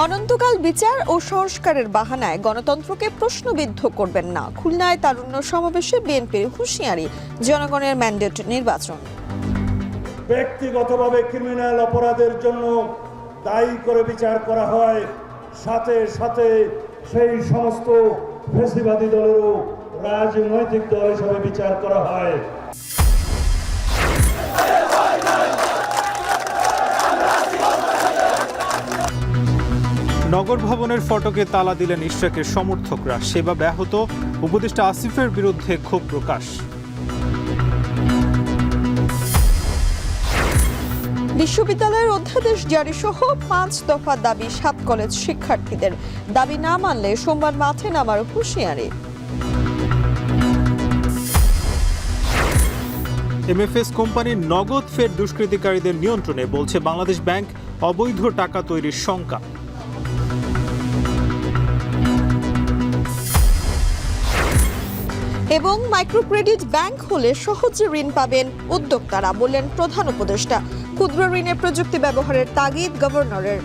অনন্তকাল বিচার ও সংস্কারের বাহানায় গণতন্ত্রকে প্রশ্নবিদ্ধ করবেন না। খুলনায় তারুণ্য সমাবেশে বিএনপির হুঁশিয়ারি, জনগণের ম্যান্ডেট নির্বাচন। ব্যক্তিগতভাবে ক্রিমিনাল অপরাধের জন্য দায়ী করে বিচার করা হয়, সাথে সাথে সেই সমস্ত ফ্যাসিবাদী দলেরও রাজনৈতিক দল হিসেবে বিচার করা হয়। নগর ভবনের ফটকে তালা দিলেন ইশরাকের সমর্থকরা। সেবা ব্যাহত, উপদেষ্টা আসিফের বিরুদ্ধে ক্ষোভ প্রকাশ। বিশ্ববিদ্যালয়ের অধ্যাদেশ জারি সহ 5 দফা দাবি 7 কলেজ শিক্ষার্থীদের। দাবি না মানলে সোমবার মাঠে নামার হুঁশিয়ারি। এমএফএস কোম্পানির নগদ ফের দুষ্কৃতিকারীদের নিয়ন্ত্রণে, বলছে বাংলাদেশ ব্যাংক। অবৈধ টাকা তৈরির শঙ্কা। এবং মাইক্রোক্রেডিট ব্যাংক হলে সহজে ঋণ পাবেন উদ্যোক্তারা, বললেন প্রধান উপদেষ্টা। ক্ষুদ্র ঋণে প্রযুক্তি ব্যবহারের তাগিদ গভর্নরের।